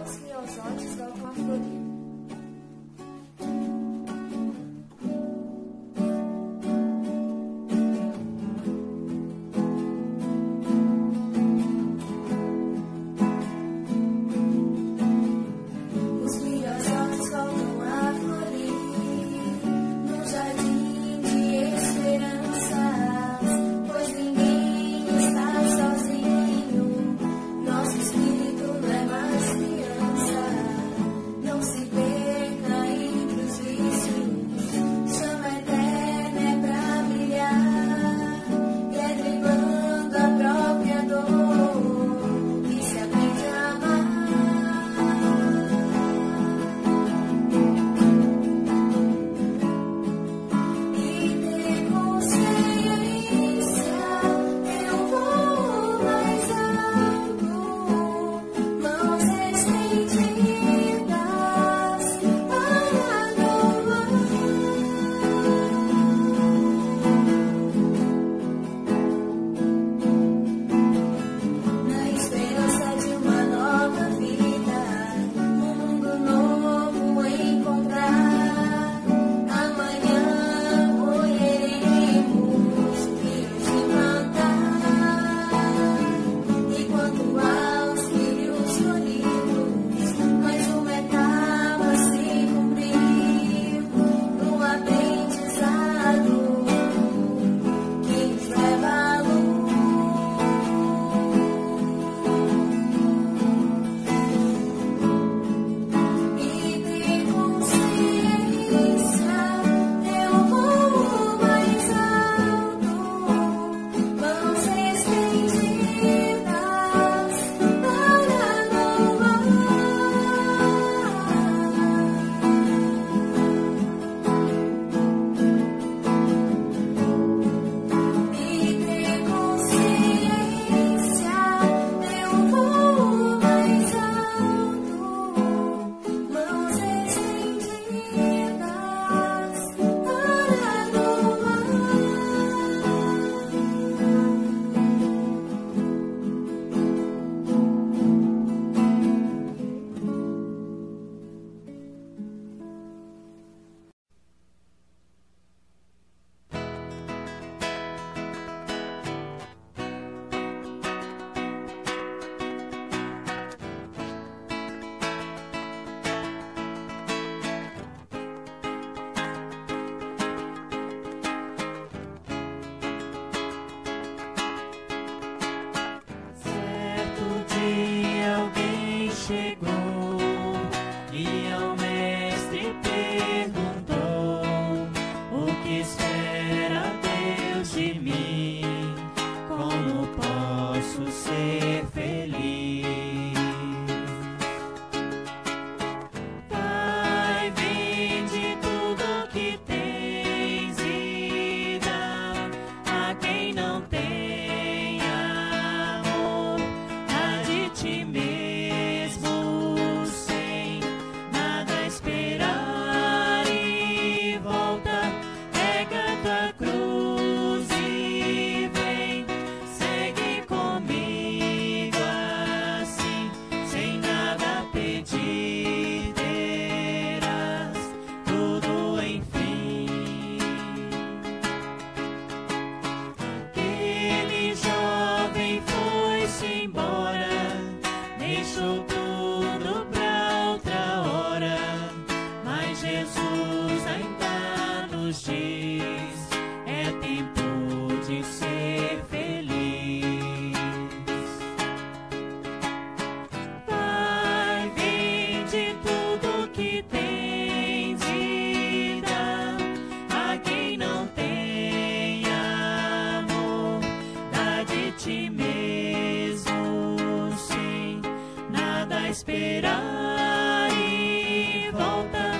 os filhosotes voltam a florir. esperar e volta,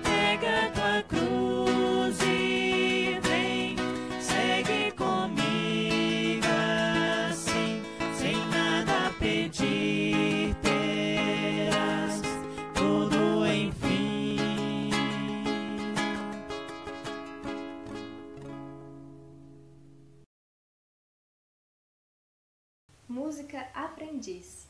pega tua cruz e vem, segue comigo assim, sem nada pedir, terás tudo enfim. Música Aprendiz.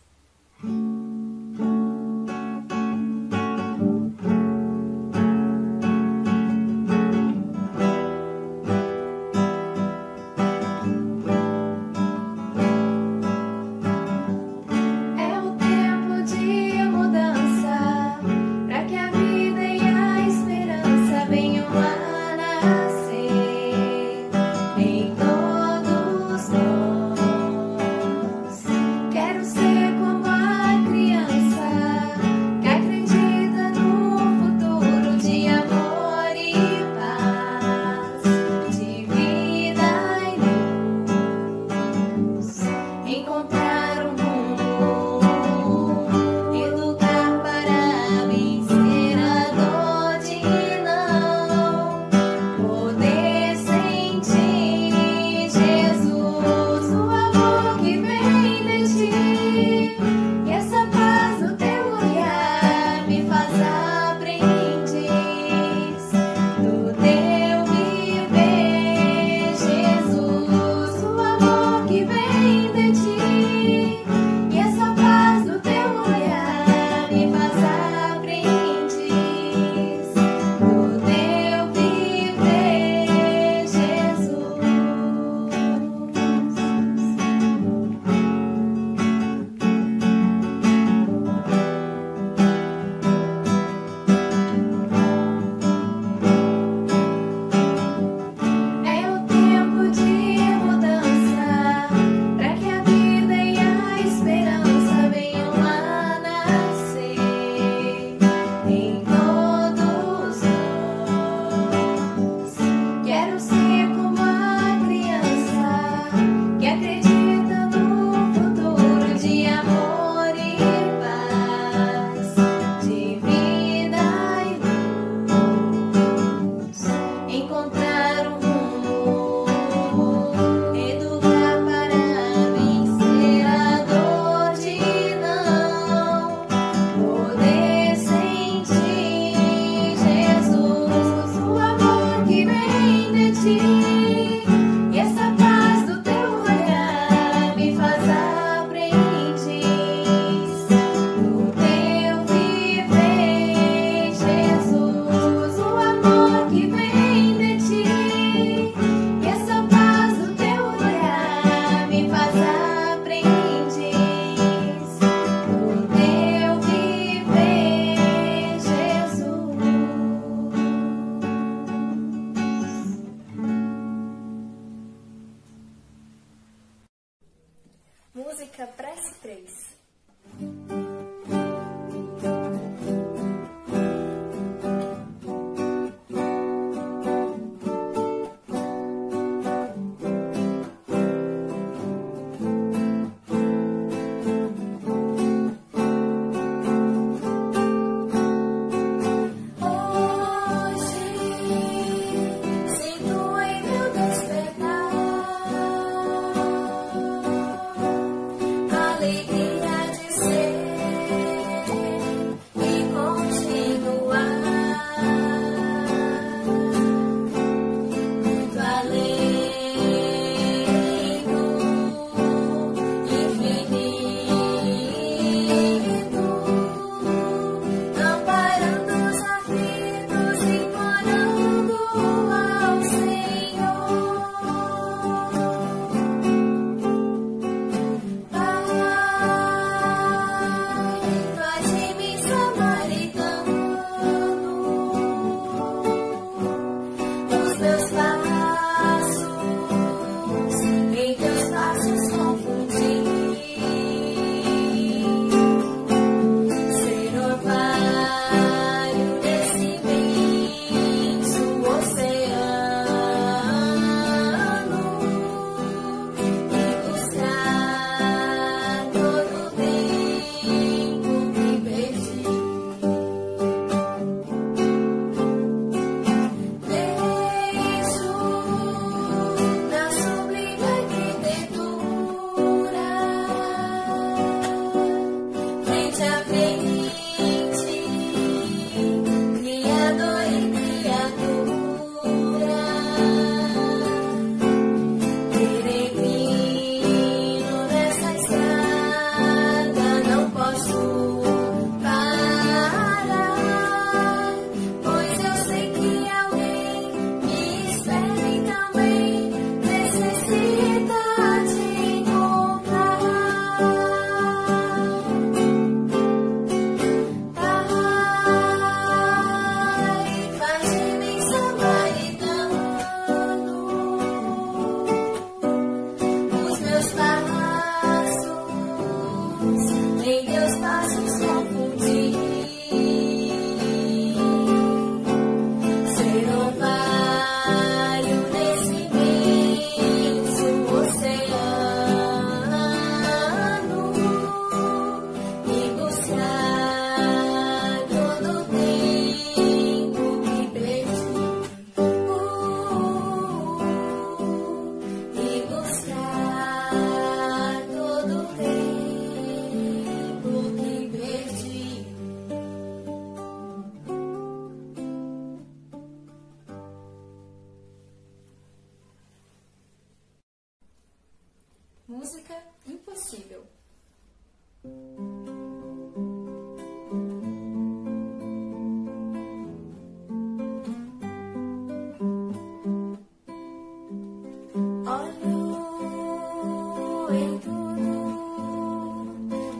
música Prece 3. Música Impossível. Olho em tudo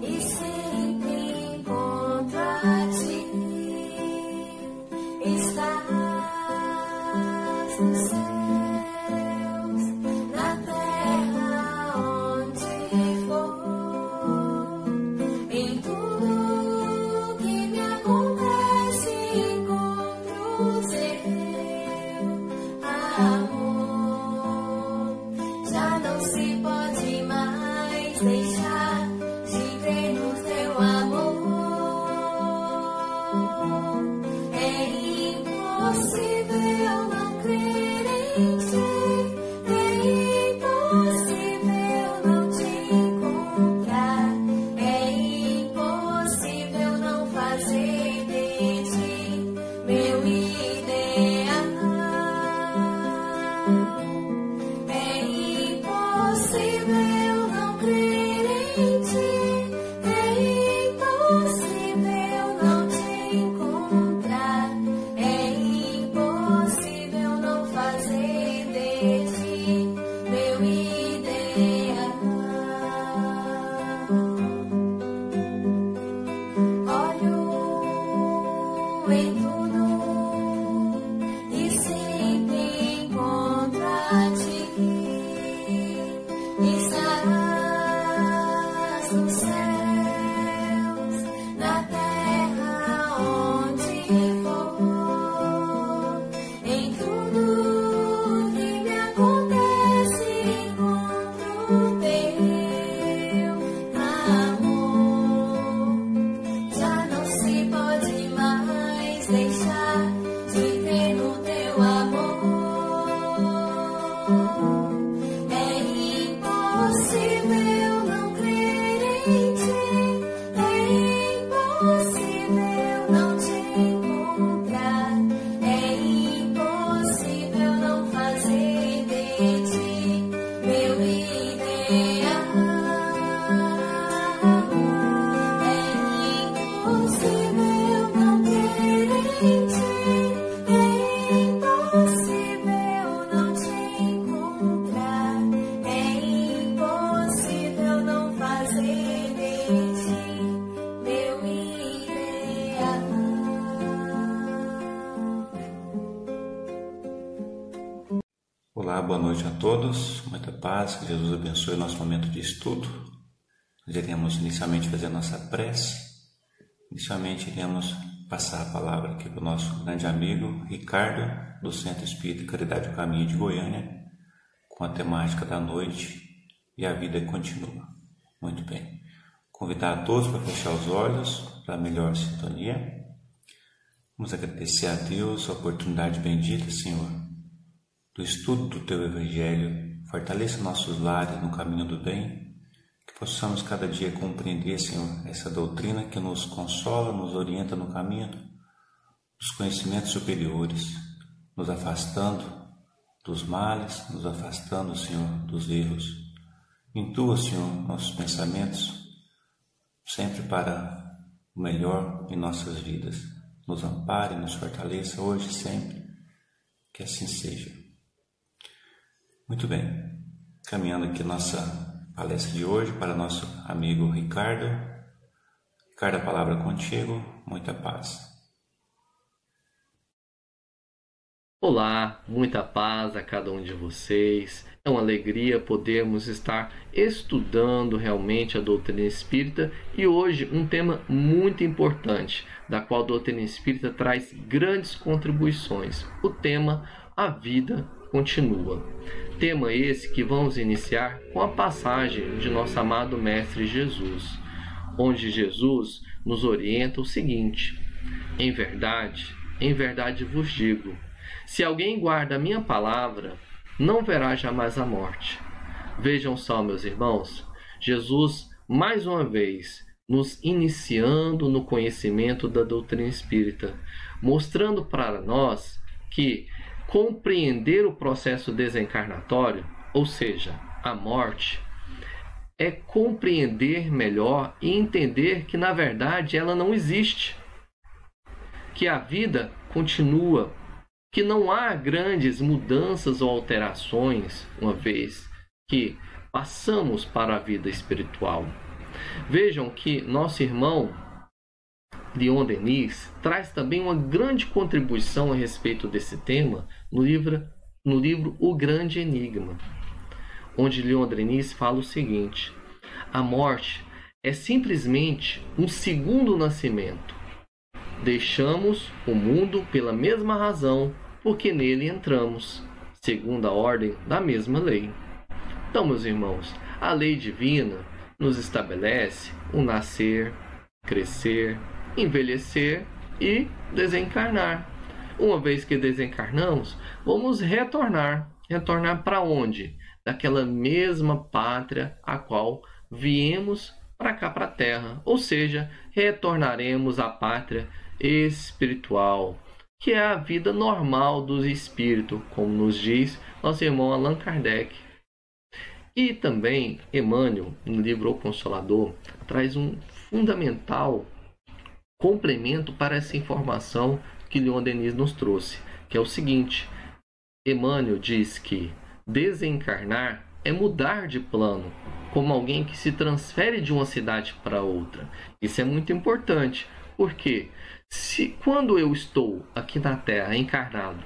e sempre encontro a ti. Estás nos céus, na terra onde for. nos céus, na terra onde for, em tudo que me acontece encontro teu amor. Já não se pode mais deixar de ver no teu amor. É impossível não crer em ti, é impossível não te encontrar, é impossível não fazer de ti meu ideal. É impossível não crer em ti, é impossível não te encontrar, é impossível não fazer de ti meu ideal. Olá, boa noite a todos, muita paz, que Jesus abençoe o nosso momento de estudo. Nós iremos inicialmente fazer a nossa prece. Inicialmente iremos passar a palavra aqui para o nosso grande amigo Ricardo, do Centro Espírita Caridade do Caminho de Goiânia, com a temática da noite e a vida continua. Muito bem. Convidar a todos para fechar os olhos para a melhor sintonia. Vamos agradecer a Deus a oportunidade bendita, Senhor, do estudo do Teu Evangelho. Fortaleça nossos lares no caminho do bem, que possamos cada dia compreender, Senhor, essa doutrina que nos consola, nos orienta no caminho dos conhecimentos superiores, nos afastando dos males, nos afastando, Senhor, dos erros. Intua, Senhor, nossos pensamentos sempre para o melhor em nossas vidas. Nos ampare, nos fortaleça hoje e sempre, que assim seja. Muito bem, caminhando aqui nossa palestra de hoje para nosso amigo Ricardo. Ricardo, a palavra é contigo, muita paz. Olá, muita paz a cada um de vocês. É uma alegria podermos estar estudando realmente a doutrina espírita e hoje um tema muito importante, da qual a doutrina espírita traz grandes contribuições. O tema A Vida Continua. Tema esse que vamos iniciar com a passagem de nosso amado Mestre Jesus, onde Jesus nos orienta o seguinte: em verdade vos digo, se alguém guarda a minha palavra, não verá jamais a morte. Vejam só, meus irmãos, Jesus, mais uma vez, nos iniciando no conhecimento da doutrina espírita, mostrando para nós que compreender o processo desencarnatório, ou seja, a morte, é compreender melhor e entender que, na verdade, ela não existe, que a vida continua, que não há grandes mudanças ou alterações, uma vez que passamos para a vida espiritual. Vejam que nosso irmão Leon Denis traz também uma grande contribuição a respeito desse tema no livro O Grande Enigma, onde Leon Denis fala o seguinte: a morte é simplesmente um segundo nascimento. Deixamos o mundo pela mesma razão porque nele entramos, segundo a ordem da mesma lei. Então, meus irmãos, a lei divina nos estabelece o nascer, crescer, envelhecer e desencarnar. Uma vez que desencarnamos, vamos retornar. Retornar para onde? Daquela mesma pátria a qual viemos para cá, para a Terra. Ou seja, retornaremos à pátria espiritual, que é a vida normal dos espíritos, como nos diz nosso irmão Allan Kardec. E também Emmanuel, no livro O Consolador, traz um fundamental complemento para essa informação que Leon Denis nos trouxe, que é o seguinte: Emmanuel diz que desencarnar é mudar de plano, como alguém que se transfere de uma cidade para outra. Isso é muito importante, porque quando eu estou aqui na Terra encarnado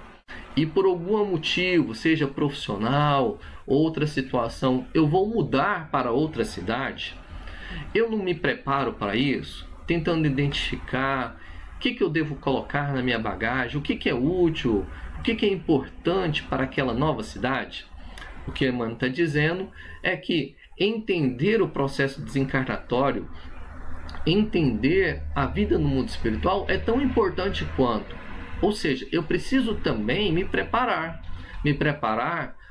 e por algum motivo, seja profissional, outra situação, eu vou mudar para outra cidade, eu não me preparo para isso, tentando identificar o que eu devo colocar na minha bagagem, o que é útil, o que é importante para aquela nova cidade? O que Emmanuel está dizendo é que entender o processo desencarnatório, entender a vida no mundo espiritual é tão importante quanto. Ou seja, eu preciso também me preparar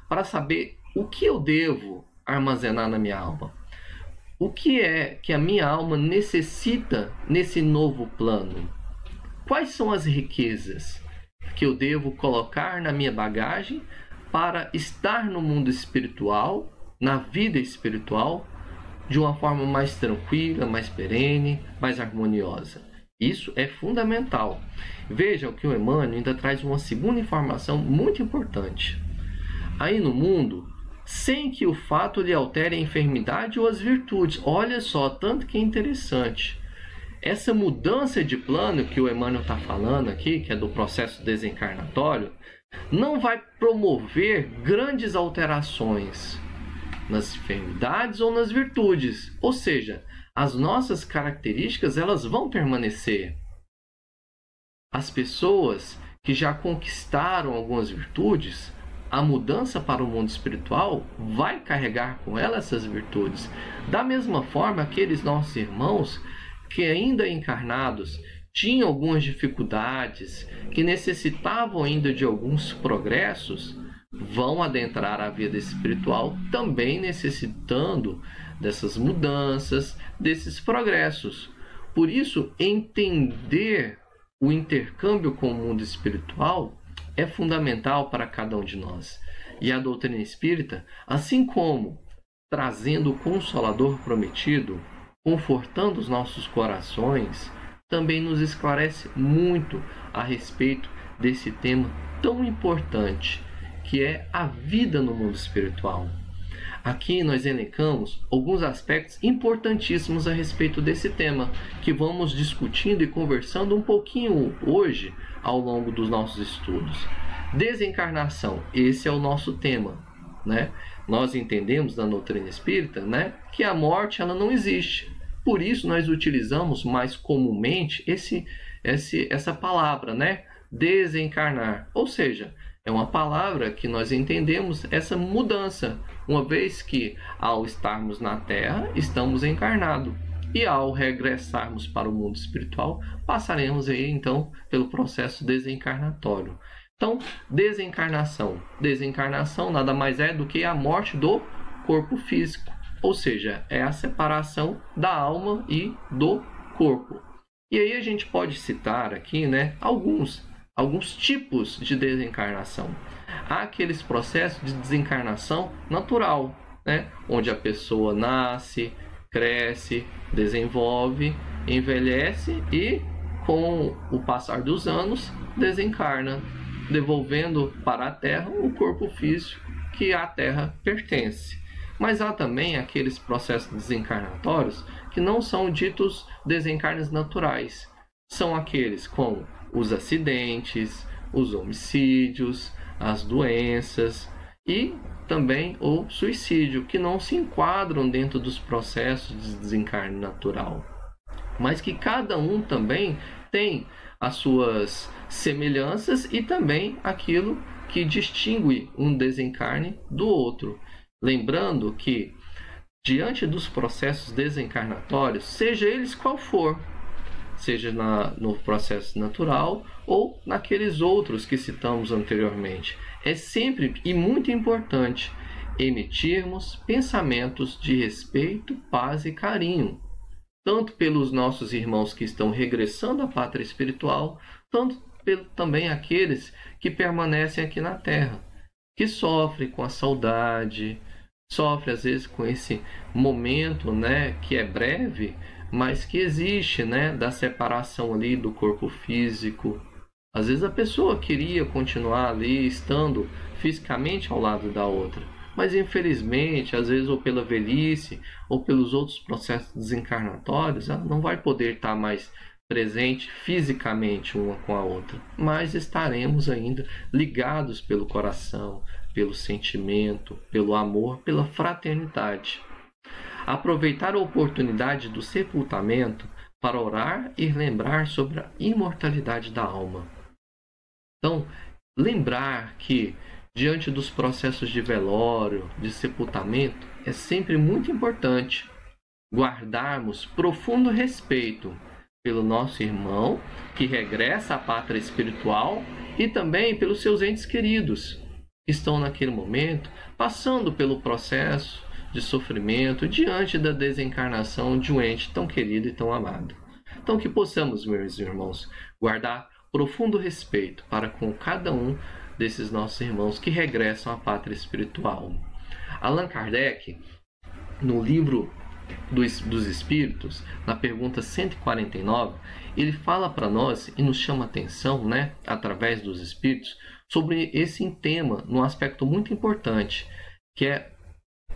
para saber o que eu devo armazenar na minha alma. O que é que a minha alma necessita nesse novo plano? Quais são as riquezas que eu devo colocar na minha bagagem para estar no mundo espiritual, na vida espiritual, de uma forma mais tranquila, mais perene, mais harmoniosa? Isso é fundamental. Vejam que o Emmanuel ainda traz uma segunda informação muito importante. Aí no mundo, sem que o fato lhe altere a enfermidade ou as virtudes. Olha só, tanto que é interessante. Essa mudança de plano que o Emmanuel está falando aqui, que é do processo desencarnatório, não vai promover grandes alterações nas enfermidades ou nas virtudes. Ou seja, as nossas características elas vão permanecer. As pessoas que já conquistaram algumas virtudes, a mudança para o mundo espiritual vai carregar com ela essas virtudes. Da mesma forma, aqueles nossos irmãos que ainda encarnados tinham algumas dificuldades, que necessitavam ainda de alguns progressos, vão adentrar a vida espiritual também necessitando dessas mudanças, desses progressos. Por isso, entender o intercâmbio com o mundo espiritual é fundamental para cada um de nós. E a doutrina espírita, assim como trazendo o Consolador prometido, confortando os nossos corações, também nos esclarece muito a respeito desse tema tão importante, que é a vida no mundo espiritual. Aqui nós elencamos alguns aspectos importantíssimos a respeito desse tema, que vamos discutindo e conversando um pouquinho hoje ao longo dos nossos estudos. Desencarnação, esse é o nosso tema, né? Nós entendemos na doutrina espírita, né, que a morte ela não existe. Por isso nós utilizamos mais comumente essa palavra, né? Desencarnar. Ou seja, é uma palavra que nós entendemos essa mudança, uma vez que ao estarmos na Terra, estamos encarnados. E ao regressarmos para o mundo espiritual, passaremos aí então pelo processo desencarnatório. Então, desencarnação. Desencarnação nada mais é do que a morte do corpo físico. Ou seja, é a separação da alma e do corpo. E aí a gente pode citar aqui, né, alguns tipos de desencarnação. Há aqueles processos de desencarnação natural, né, onde a pessoa nasce, cresce, desenvolve, envelhece e, com o passar dos anos, desencarna, devolvendo para a Terra o corpo físico que à Terra pertence. Mas há também aqueles processos desencarnatórios que não são ditos desencarnes naturais. São aqueles como os acidentes, os homicídios, as doenças e também o suicídio, que não se enquadram dentro dos processos de desencarne natural. Mas que cada um também tem as suas semelhanças e também aquilo que distingue um desencarne do outro. Lembrando que, diante dos processos desencarnatórios, seja eles qual for, seja no processo natural ou naqueles outros que citamos anteriormente, é sempre e muito importante emitirmos pensamentos de respeito, paz e carinho, tanto pelos nossos irmãos que estão regressando à pátria espiritual, tanto também aqueles que permanecem aqui na Terra, que sofrem com a saudade, sofrem às vezes com esse momento, né, que é breve, mas que existe, né, da separação ali do corpo físico. Às vezes a pessoa queria continuar ali estando fisicamente ao lado da outra, mas infelizmente, às vezes ou pela velhice ou pelos outros processos desencarnatórios, ela não vai poder estar mais presente fisicamente uma com a outra, mas estaremos ainda ligados pelo coração, pelo sentimento, pelo amor, pela fraternidade. aproveitar a oportunidade do sepultamento para orar e lembrar sobre a imortalidade da alma. Então, lembrar que diante dos processos de velório, de sepultamento, é sempre muito importante guardarmos profundo respeito pelo nosso irmão que regressa à pátria espiritual e também pelos seus entes queridos que estão naquele momento passando pelo processo de sofrimento diante da desencarnação de um ente tão querido e tão amado. Então que possamos, meus irmãos, guardar profundo respeito para com cada um desses nossos irmãos que regressam à pátria espiritual. Allan Kardec, no livro dos Espíritos, na pergunta 149, ele fala para nós e nos chama a atenção, através dos Espíritos, sobre esse tema, num aspecto muito importante, que é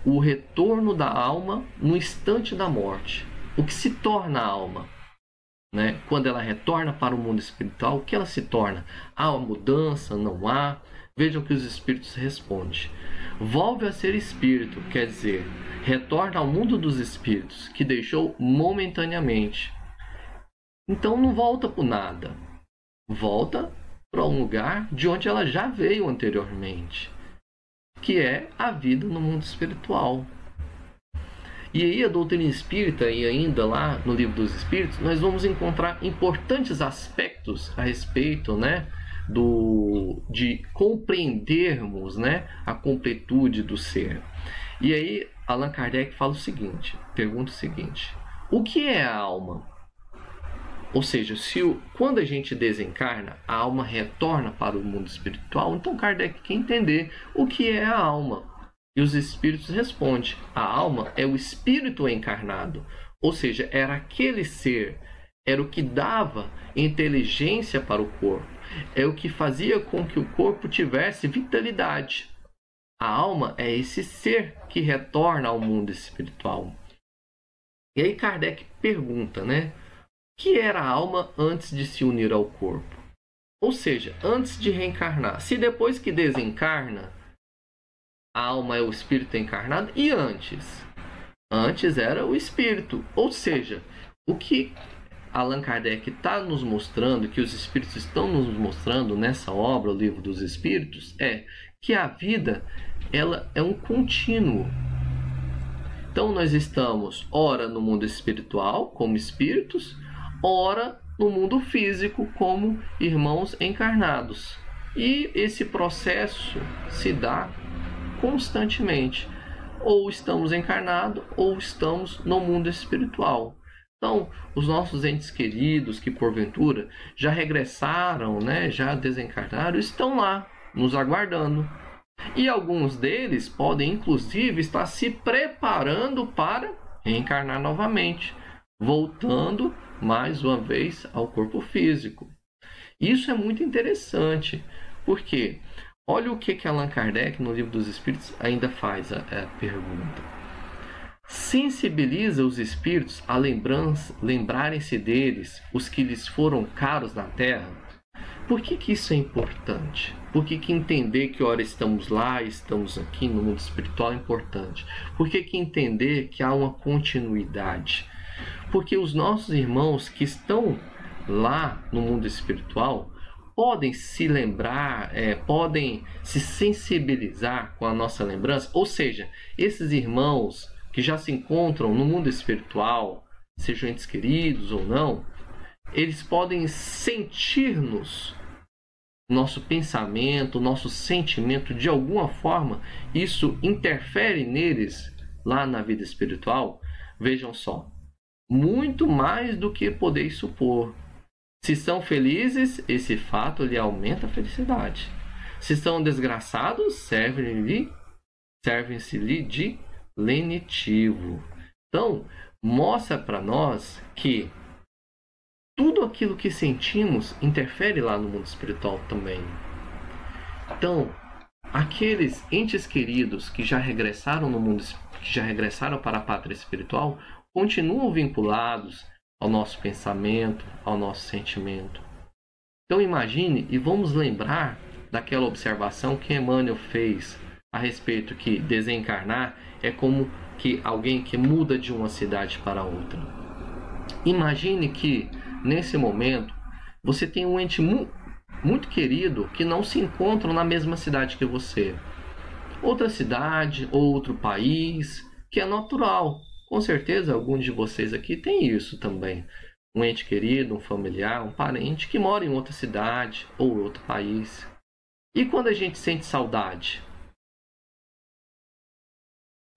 o retorno da alma no instante da morte. O que se torna a alma? Quando ela retorna para o mundo espiritual, o que ela se torna? Há uma mudança? Não há? Vejam que os Espíritos respondem. Volve a ser espírito, quer dizer, retorna ao mundo dos espíritos, que deixou momentaneamente. Então não volta por nada. Volta para um lugar de onde ela já veio anteriormente, que é a vida no mundo espiritual. E aí a doutrina espírita, e ainda lá no Livro dos Espíritos, nós vamos encontrar importantes aspectos a respeito, de compreendermos, a completude do ser. E aí Allan Kardec fala o seguinte, pergunta o seguinte: o que é a alma? Ou seja, quando a gente desencarna, a alma retorna para o mundo espiritual, então Kardec quer entender o que é a alma. E os Espíritos respondem: a alma é o espírito encarnado, ou seja, era aquele ser, era o que dava inteligência para o corpo, é o que fazia com que o corpo tivesse vitalidade. A alma é esse ser que retorna ao mundo espiritual. E aí Kardec pergunta, o que era a alma antes de se unir ao corpo? Ou seja, antes de reencarnar. Se depois que desencarna, a alma é o espírito encarnado, e antes? Antes era o espírito. Ou seja, o que Allan Kardec está nos mostrando, que os Espíritos estão nos mostrando nessa obra, o Livro dos Espíritos, é que a vida, ela é um contínuo. Então nós estamos ora no mundo espiritual como espíritos, ora no mundo físico como irmãos encarnados. E esse processo se dá constantemente. Ou estamos encarnados ou estamos no mundo espiritual. Então, os nossos entes queridos que porventura já regressaram, já desencarnaram, estão lá nos aguardando. E alguns deles podem inclusive estar se preparando para reencarnar novamente, voltando mais uma vez ao corpo físico. Isso é muito interessante, porque olha o que Allan Kardec no Livro dos Espíritos ainda faz a pergunta. Sensibiliza os espíritos a lembrarem-se deles, os que lhes foram caros na terra? Por que isso é importante? Por que entender que ora estamos lá, estamos aqui no mundo espiritual é importante? Por que entender que há uma continuidade? Porque os nossos irmãos que estão lá no mundo espiritual podem se lembrar, podem se sensibilizar com a nossa lembrança, ou seja, esses irmãos que já se encontram no mundo espiritual, sejam entes queridos ou não, eles podem sentir-nos, nosso pensamento, nosso sentimento, de alguma forma, isso interfere neles lá na vida espiritual. Vejam só, muito mais do que podeis supor. Se são felizes, esse fato lhe aumenta a felicidade. Se são desgraçados, servem-se-lhe de lenitivo. Então, mostra para nós que tudo aquilo que sentimos interfere lá no mundo espiritual também. Então, aqueles entes queridos que já regressaram no mundo, que já regressaram para a pátria espiritual, continuam vinculados ao nosso pensamento, ao nosso sentimento. Então imagine e vamos lembrar daquela observação que Emmanuel fez a respeito que desencarnar é como alguém que muda de uma cidade para outra. Imagine que, nesse momento, você tem um ente muito querido que não se encontra na mesma cidade que você. Outra cidade, outro país, que é natural. Com certeza, alguns de vocês aqui tem isso também. Um ente querido, um familiar, um parente que mora em outra cidade ou outro país. E quando a gente sente saudade?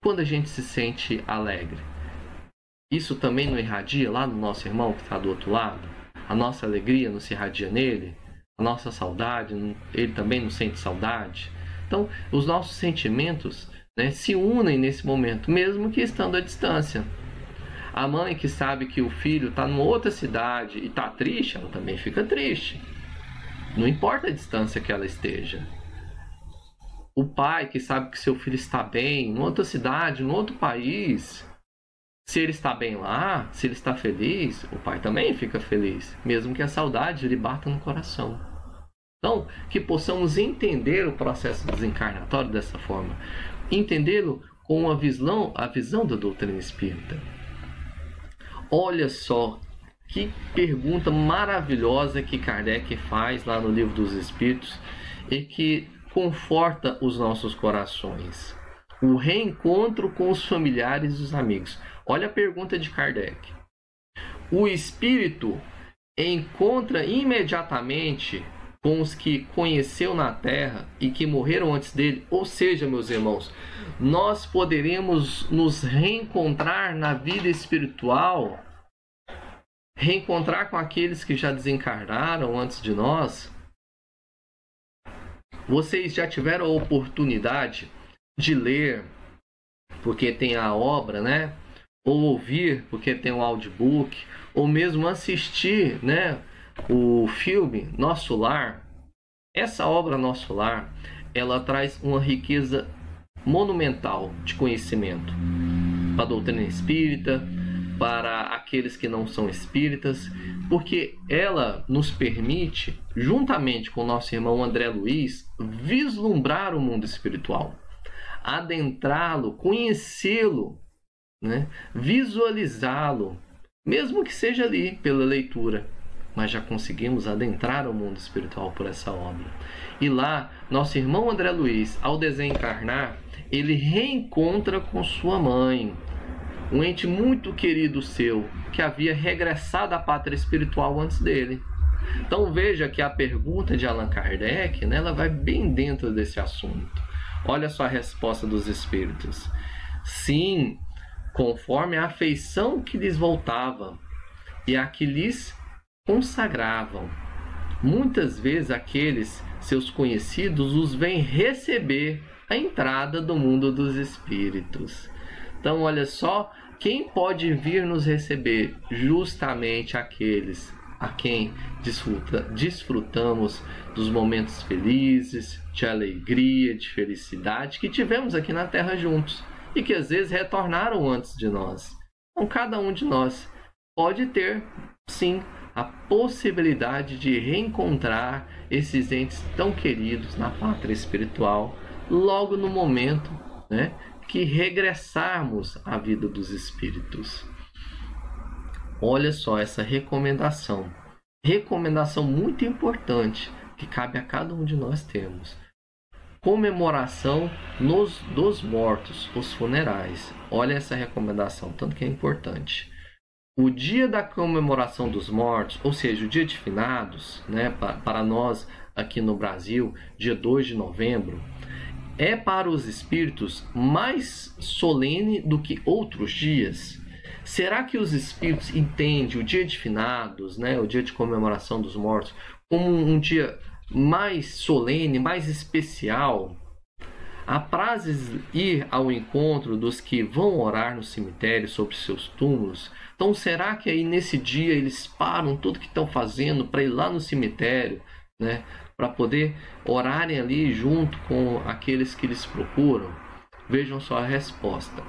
Quando a gente se sente alegre? Isso também não irradia lá no nosso irmão que está do outro lado? A nossa alegria não se irradia nele? A nossa saudade, ele também não sente saudade? Então, os nossos sentimentos, né, se unem nesse momento, mesmo que estando à distância. A mãe que sabe que o filho está numa outra cidade e está triste, ela também fica triste. Não importa a distância que ela esteja. O pai que sabe que seu filho está bem em outra cidade, em outro país, se ele está bem lá, se ele está feliz, o pai também fica feliz, mesmo que a saudade lhe bata no coração. Então, que possamos entender o processo desencarnatório dessa forma. Entendê-lo com a visão da doutrina espírita. Olha só que pergunta maravilhosa que Kardec faz lá no Livro dos Espíritos e que conforta os nossos corações. O reencontro com os familiares e os amigos. Olha a pergunta de Kardec. O espírito encontra imediatamente com os que conheceu na Terra e que morreram antes dele? Ou seja, meus irmãos, nós poderemos nos reencontrar na vida espiritual, reencontrar com aqueles que já desencarnaram antes de nós? Vocês já tiveram a oportunidade de ler, porque tem a obra, né? Ou ouvir, porque tem o audiobook, ou mesmo assistir, né, o filme Nosso Lar? Essa obra Nosso Lar, ela traz uma riqueza monumental de conhecimento para a doutrina espírita, para aqueles que não são espíritas, porque ela nos permite, juntamente com o nosso irmão André Luiz, vislumbrar o mundo espiritual, adentrá-lo, conhecê-lo, né? Visualizá-lo, mesmo que seja ali pela leitura, mas já conseguimos adentrar o mundo espiritual por essa obra. E lá, nosso irmão André Luiz, ao desencarnar, ele reencontra com sua mãe, um ente muito querido seu, que havia regressado à pátria espiritual antes dele. Então veja que a pergunta de Allan Kardec, né, ela vai bem dentro desse assunto. Olha só a resposta dos espíritos. Sim, conforme a afeição que lhes voltava e a que lhes consagravam. Muitas vezes aqueles seus conhecidos os vêm receber a entrada do mundo dos espíritos. Então, olha só, quem pode vir nos receber? Justamente aqueles a quem desfrutamos dos momentos felizes, de alegria, de felicidade que tivemos aqui na Terra juntos e que às vezes retornaram antes de nós. Então, cada um de nós pode ter, sim, a possibilidade de reencontrar esses entes tão queridos na pátria espiritual logo no momento, né, que regressarmos à vida dos espíritos. Olha só essa recomendação muito importante que cabe a cada um de nós termos. Comemoração dos mortos, os funerais. Olha essa recomendação, tanto que é importante. O dia da comemoração dos mortos, ou seja, o dia de finados, né, para nós aqui no Brasil, dia 2 de novembro, é para os espíritos mais solene do que outros dias. Será que os espíritos entendem o dia de finados, né, o dia de comemoração dos mortos, como um dia mais solene, mais especial? Aprazes ir ao encontro dos que vão orar no cemitério sobre seus túmulos. Então, será que aí nesse dia eles param tudo que estão fazendo para ir lá no cemitério, né, para poder orarem ali junto com aqueles que eles procuram? Vejam só a resposta.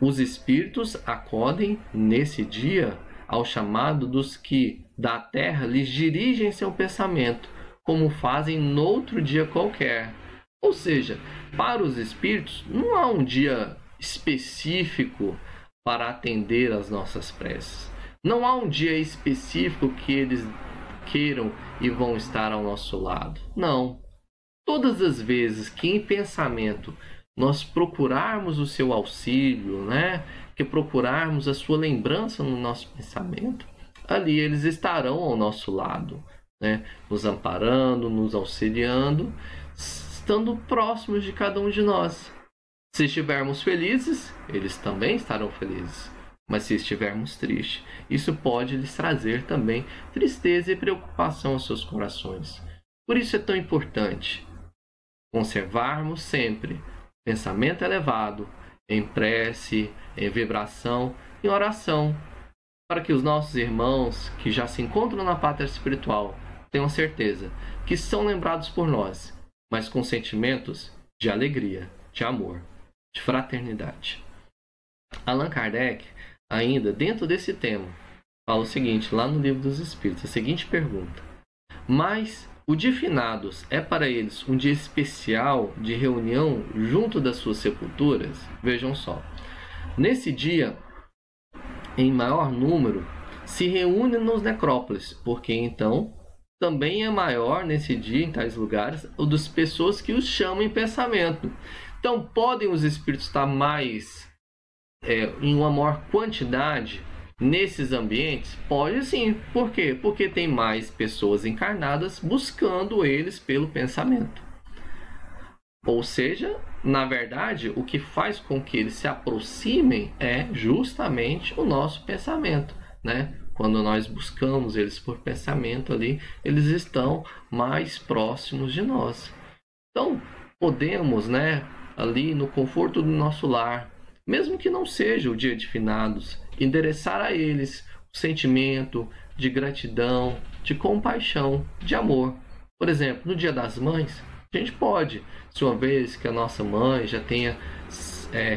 Os espíritos acodem nesse dia ao chamado dos que da terra lhes dirigem seu pensamento, como fazem noutro dia qualquer. Ou seja, para os espíritos não há um dia específico para atender às nossas preces. Não há um dia específico que eles queiram e vão estar ao nosso lado. Não. Todas as vezes que em pensamento nós procurarmos o seu auxílio, né? Que procurarmos a sua lembrança no nosso pensamento, ali eles estarão ao nosso lado, né? Nos amparando, nos auxiliando, estando próximos de cada um de nós. Se estivermos felizes, eles também estarão felizes. Mas se estivermos tristes, isso pode lhes trazer também tristeza e preocupação aos seus corações. Por isso é tão importante conservarmos sempre pensamento elevado, em prece, em vibração, em oração, para que os nossos irmãos que já se encontram na pátria espiritual tenham certeza que são lembrados por nós, mas com sentimentos de alegria, de amor, de fraternidade. Allan Kardec, ainda dentro desse tema, fala o seguinte, lá no Livro dos Espíritos, a seguinte pergunta: mas o dia finados é para eles um dia especial de reunião junto das suas sepulturas? Vejam só, nesse dia, em maior número, se reúnem nos necrópolis, porque então também é maior nesse dia, em tais lugares, o das pessoas que os chamam em pensamento. Então, podem os espíritos estar mais em uma maior quantidade nesses ambientes? Pode sim. Por quê? Porque tem mais pessoas encarnadas buscando eles pelo pensamento. Ou seja, na verdade, o que faz com que eles se aproximem é justamente o nosso pensamento, né? Quando nós buscamos eles por pensamento ali, eles estão mais próximos de nós. Então, podemos, né, ali no conforto do nosso lar, mesmo que não seja o dia de finados, endereçar a eles o sentimento de gratidão, de compaixão, de amor. Por exemplo, no Dia das Mães, a gente pode, se uma vez que a nossa mãe já tenha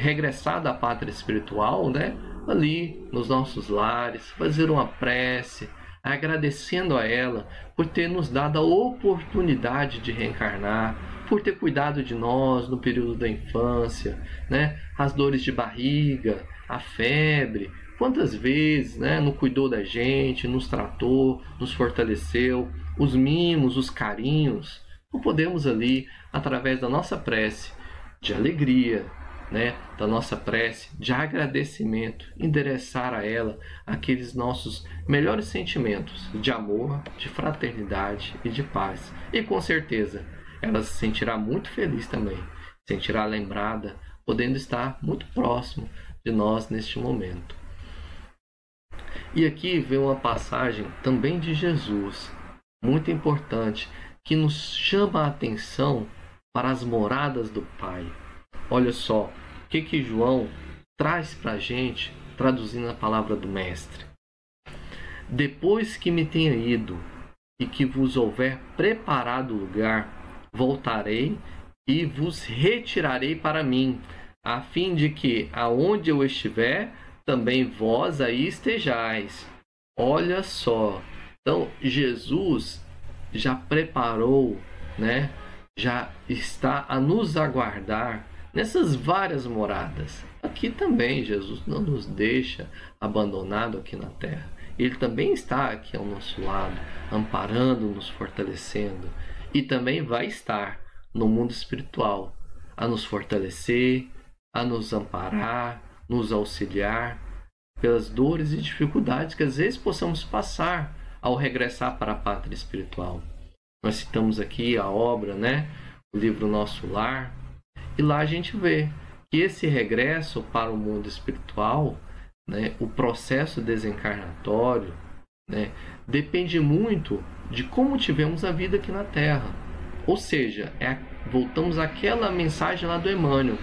regressado à pátria espiritual, né, ali nos nossos lares, fazer uma prece, agradecendo a ela por ter nos dado a oportunidade de reencarnar, por ter cuidado de nós no período da infância, né? As dores de barriga, a febre, quantas vezes, né, não cuidou da gente, nos tratou, nos fortaleceu, os mimos, os carinhos. Não podemos ali, através da nossa prece de alegria, né, da nossa prece de agradecimento, endereçar a ela aqueles nossos melhores sentimentos de amor, de fraternidade e de paz. E com certeza ela se sentirá muito feliz também, se sentirá lembrada, podendo estar muito próximo de nós neste momento. E aqui vem uma passagem também de Jesus, muito importante, que nos chama a atenção para as moradas do Pai. Olha só, o que João traz para a gente, traduzindo a palavra do Mestre. Depois que me tenha ido e que vos houver preparado lugar, voltarei e vos retirarei para mim, a fim de que, aonde eu estiver, também vós aí estejais. Olha só, então Jesus já preparou, né? Já está a nos aguardar nessas várias moradas. Aqui também Jesus não nos deixa abandonado aqui na terra. Ele também está aqui ao nosso lado, amparando, nos fortalecendo. E também vai estar no mundo espiritual, a nos fortalecer, a nos amparar, nos auxiliar pelas dores e dificuldades que às vezes possamos passar ao regressar para a pátria espiritual. Nós citamos aqui a obra, né? O livro Nosso Lar, e lá a gente vê que esse regresso para o mundo espiritual, né, o processo desencarnatório, né, depende muito de como tivemos a vida aqui na Terra. Ou seja, voltamos àquela mensagem lá do Emmanuel.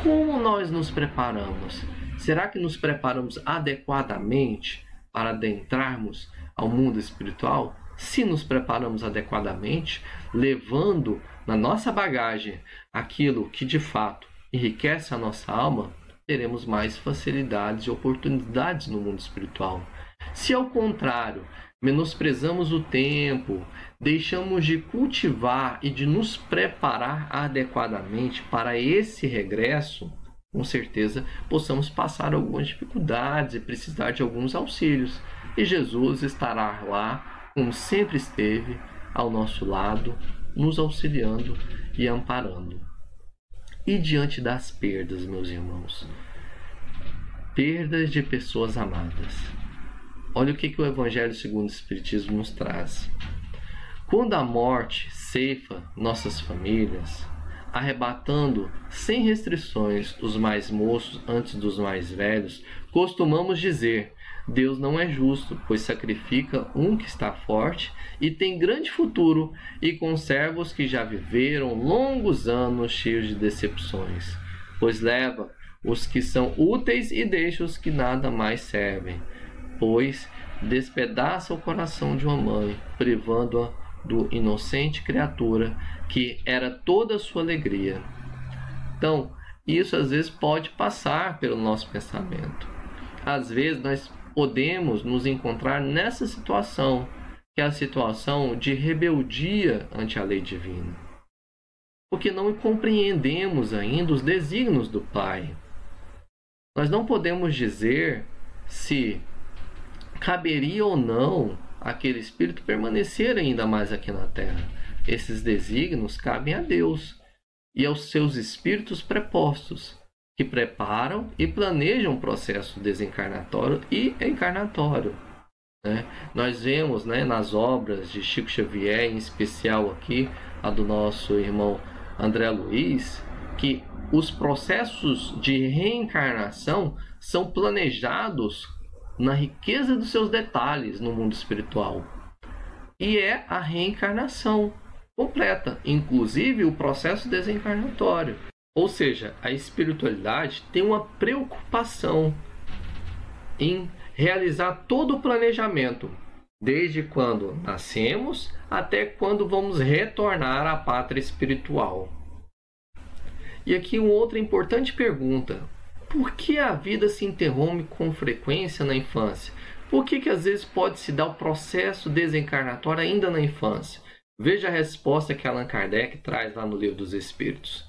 Como nós nos preparamos? Será que nos preparamos adequadamente para adentrarmos ao mundo espiritual? Se nos preparamos adequadamente, levando na nossa bagagem aquilo que de fato enriquece a nossa alma, teremos mais facilidades e oportunidades no mundo espiritual. Se ao contrário, menosprezamos o tempo, deixamos de cultivar e de nos preparar adequadamente para esse regresso, com certeza possamos passar algumas dificuldades e precisar de alguns auxílios. E Jesus estará lá, como sempre esteve, ao nosso lado, nos auxiliando e amparando. E diante das perdas, meus irmãos, perdas de pessoas amadas. Olha o que o Evangelho segundo o Espiritismo nos traz. Quando a morte ceifa nossas famílias, arrebatando sem restrições os mais moços antes dos mais velhos, costumamos dizer: Deus não é justo, pois sacrifica um que está forte e tem grande futuro e conserva os que já viveram longos anos cheios de decepções, pois leva os que são úteis e deixa os que nada mais servem, pois despedaça o coração de uma mãe, privando-a do inocente criatura que era toda a sua alegria. Então, isso às vezes pode passar pelo nosso pensamento. Às vezes nós podemos nos encontrar nessa situação, que é a situação de rebeldia ante a lei divina, porque não compreendemos ainda os desígnios do Pai. Nós não podemos dizer se caberia ou não aquele espírito permanecer ainda mais aqui na Terra. Esses desígnios cabem a Deus e aos seus espíritos prepostos, que preparam e planejam o processo desencarnatório e encarnatório. Nós vemos, nas obras de Chico Xavier, em especial aqui a do nosso irmão André Luiz, que os processos de reencarnação são planejados na riqueza dos seus detalhes no mundo espiritual. E é a reencarnação completa, inclusive o processo desencarnatório. Ou seja, a espiritualidade tem uma preocupação em realizar todo o planejamento, desde quando nascemos até quando vamos retornar à pátria espiritual. E aqui uma outra importante pergunta: por que a vida se interrompe com frequência na infância? Por que às vezes pode se dar o processo desencarnatório ainda na infância? Veja a resposta que Allan Kardec traz lá no Livro dos Espíritos.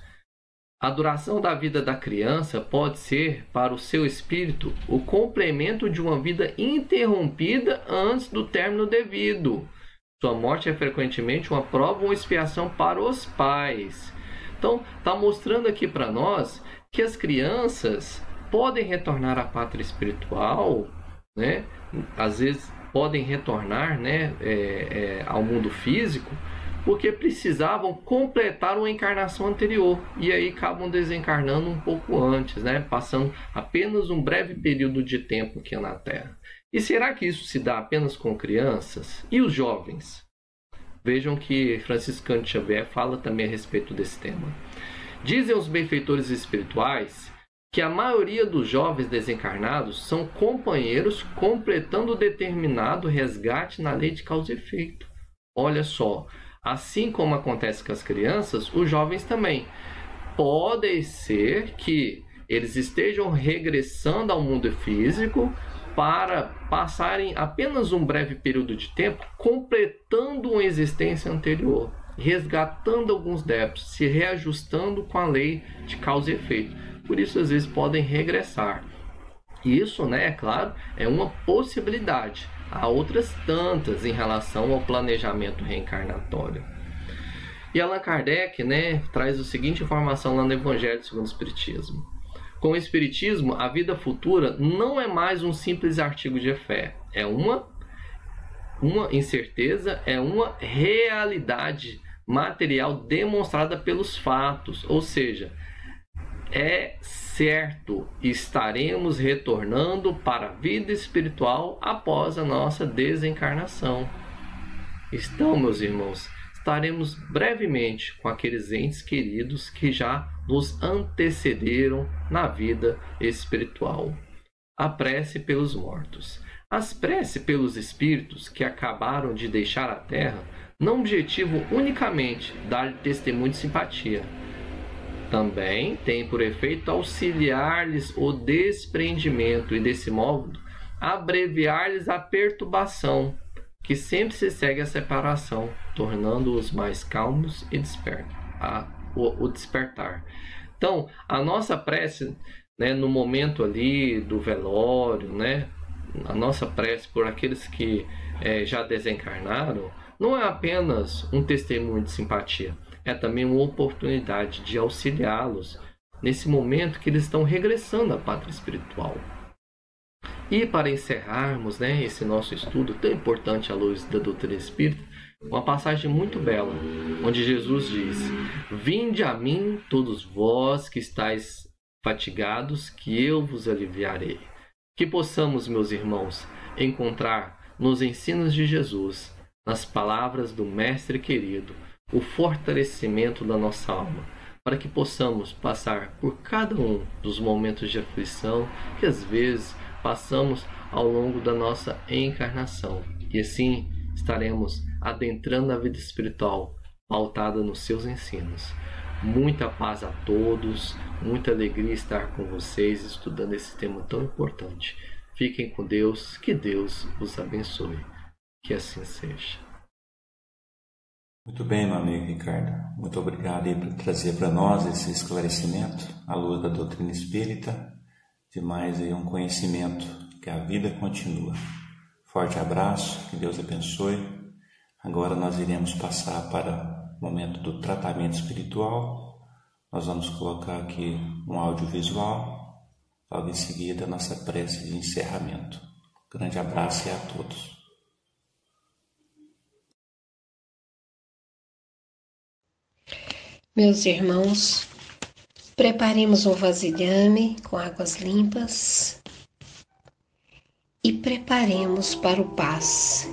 A duração da vida da criança pode ser, para o seu espírito, o complemento de uma vida interrompida antes do término devido. Sua morte é frequentemente uma prova ou uma expiação para os pais. Então, está mostrando aqui para nós que as crianças podem retornar à pátria espiritual, às vezes podem retornar ao mundo físico, porque precisavam completar uma encarnação anterior e aí acabam desencarnando um pouco antes, passando apenas um breve período de tempo aqui na Terra. E será que isso se dá apenas com crianças? E os jovens? Vejam que Franciscano de Xavier fala também a respeito desse tema. Dizem os benfeitores espirituais que a maioria dos jovens desencarnados são companheiros completando determinado resgate na lei de causa e efeito. Olha só, assim como acontece com as crianças, os jovens também. Pode ser que eles estejam regressando ao mundo físico para passarem apenas um breve período de tempo completando uma existência anterior, resgatando alguns débitos, se reajustando com a lei de causa e efeito. Por isso, às vezes, podem regressar. Isso, é claro, é uma possibilidade. Há outras tantas em relação ao planejamento reencarnatório. E Allan Kardec traz a seguinte informação lá no Evangelho segundo o Espiritismo. Com o Espiritismo, a vida futura não é mais um simples artigo de fé. É uma incerteza, é uma realidade material demonstrada pelos fatos. Ou seja, é certo, estaremos retornando para a vida espiritual após a nossa desencarnação. Então, meus irmãos, estaremos brevemente com aqueles entes queridos que já nos antecederam na vida espiritual. A prece pelos mortos. As preces pelos espíritos que acabaram de deixar a Terra não objetivam unicamente dar testemunho de simpatia. Também tem por efeito auxiliar-lhes o desprendimento e, desse modo, abreviar-lhes a perturbação, que sempre se segue a separação, tornando-os mais calmos e o despertar. Então, a nossa prece, né, no momento ali do velório, né, a nossa prece por aqueles que já desencarnaram, não é apenas um testemunho de simpatia, é também uma oportunidade de auxiliá-los nesse momento que eles estão regressando à pátria espiritual. E para encerrarmos, né, esse nosso estudo tão importante à luz da doutrina espírita, uma passagem muito bela, onde Jesus diz: "Vinde a mim, todos vós que estáis fatigados, que eu vos aliviarei." Que possamos, meus irmãos, encontrar nos ensinos de Jesus, nas palavras do Mestre querido, o fortalecimento da nossa alma, para que possamos passar por cada um dos momentos de aflição que às vezes passamos ao longo da nossa encarnação. E assim estaremos adentrando a vida espiritual pautada nos seus ensinos. Muita paz a todos, muita alegria estar com vocês estudando esse tema tão importante. Fiquem com Deus, que Deus os abençoe. Que assim seja. Muito bem, meu amigo Ricardo. Muito obrigado aí por trazer para nós esse esclarecimento à luz da doutrina espírita, de mais aí um conhecimento que a vida continua. Forte abraço, que Deus abençoe. Agora nós iremos passar para o momento do tratamento espiritual. Nós vamos colocar aqui um audiovisual, logo em seguida a nossa prece de encerramento. Grande abraço e a todos. Meus irmãos, preparemos um vasilhame com águas limpas e preparemos para o passe.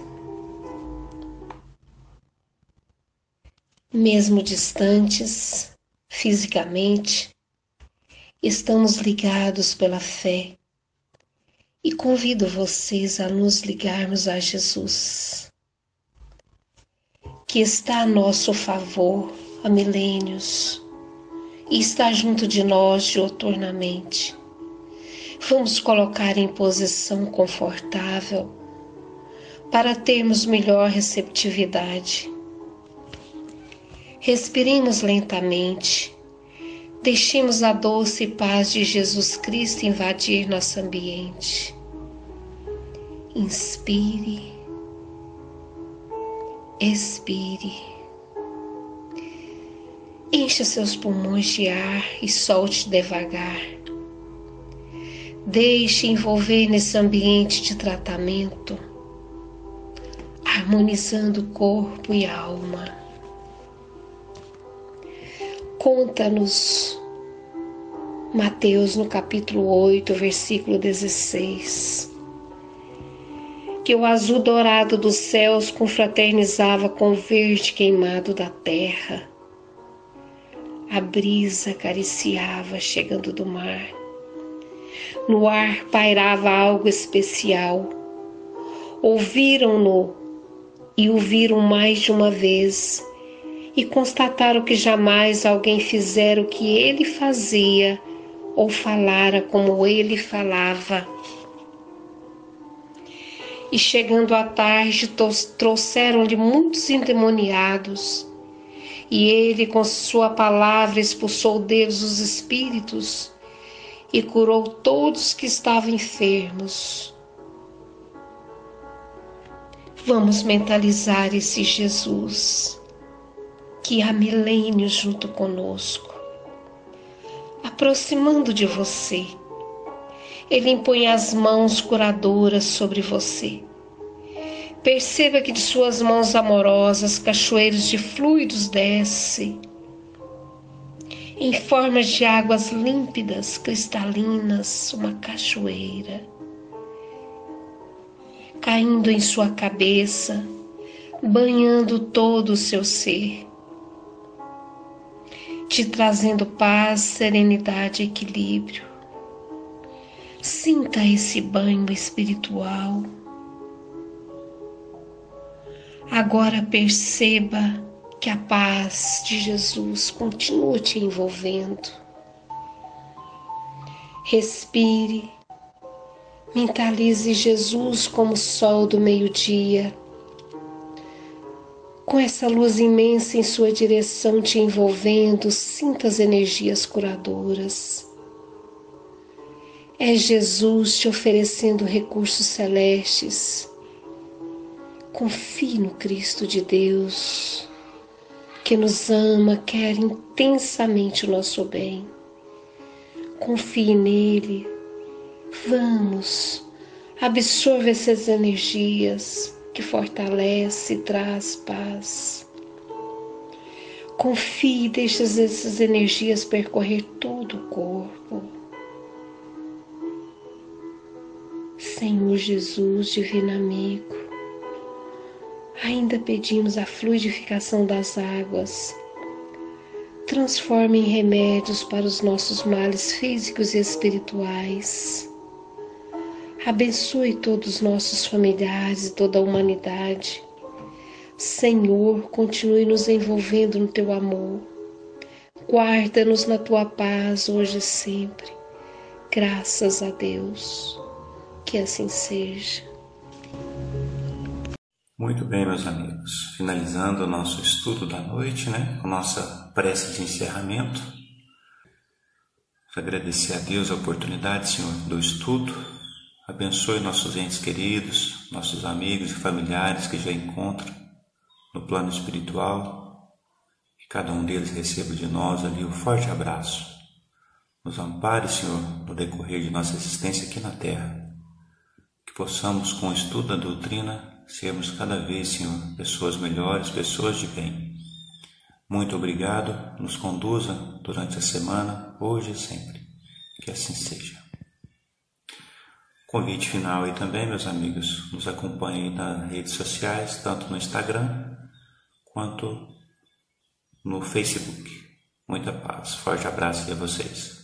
Mesmo distantes fisicamente, estamos ligados pela fé e convido vocês a nos ligarmos a Jesus, que está a nosso favor há milênios e está junto de nós diuturnamente. Vamos colocar em posição confortável para termos melhor receptividade. Respiremos lentamente, deixemos a doce paz de Jesus Cristo invadir nosso ambiente. Inspire, expire. Encha seus pulmões de ar e solte devagar. Deixe envolver nesse ambiente de tratamento, harmonizando corpo e alma. Conta-nos Mateus no capítulo 8, versículo 16, que o azul dourado dos céus confraternizava com o verde queimado da terra. A brisa acariciava chegando do mar. No ar pairava algo especial. Ouviram-no e o viram mais de uma vez e constataram que jamais alguém fizera o que ele fazia ou falara como ele falava. E chegando à tarde, trouxeram-lhe muitos endemoniados, e ele, com sua palavra, expulsou deles os espíritos e curou todos que estavam enfermos. Vamos mentalizar esse Jesus que há milênios junto conosco, aproximando de você. Ele impõe as mãos curadoras sobre você. Perceba que de suas mãos amorosas cachoeiros de fluidos descem, em forma de águas límpidas, cristalinas, uma cachoeira, caindo em sua cabeça, banhando todo o seu ser, te trazendo paz, serenidade e equilíbrio. Sinta esse banho espiritual. Agora perceba que a paz de Jesus continua te envolvendo. Respire, mentalize Jesus como o sol do meio-dia, Com essa luz imensa em sua direção te envolvendo, sinta as energias curadoras. É Jesus te oferecendo recursos celestes. Confie no Cristo de Deus, que nos ama, quer intensamente o nosso bem. Confie nele. Vamos, absorva essas energias que fortalece e traz paz. Confie e deixe essas energias percorrer todo o corpo. Senhor Jesus, Divino Amigo, ainda pedimos a fluidificação das águas. Transforme em remédios para os nossos males físicos e espirituais. Abençoe todos os nossos familiares e toda a humanidade. Senhor, continue nos envolvendo no Teu amor. Guarda-nos na Tua paz hoje e sempre. Graças a Deus. Que assim seja. Muito bem, meus amigos. Finalizando o nosso estudo da noite, com nossa prece de encerramento. Agradecer a Deus a oportunidade, Senhor, do estudo. Abençoe nossos entes queridos, nossos amigos e familiares que já encontram no plano espiritual. Que cada um deles receba de nós ali um forte abraço. Nos ampare, Senhor, no decorrer de nossa existência aqui na Terra. Que possamos, com o estudo da doutrina, sermos cada vez, Senhor, pessoas melhores, pessoas de bem. Muito obrigado, nos conduza durante a semana, hoje e sempre. Que assim seja. Convite final aí também, meus amigos, nos acompanhem nas redes sociais, tanto no Instagram quanto no Facebook. Muita paz, forte abraço a vocês.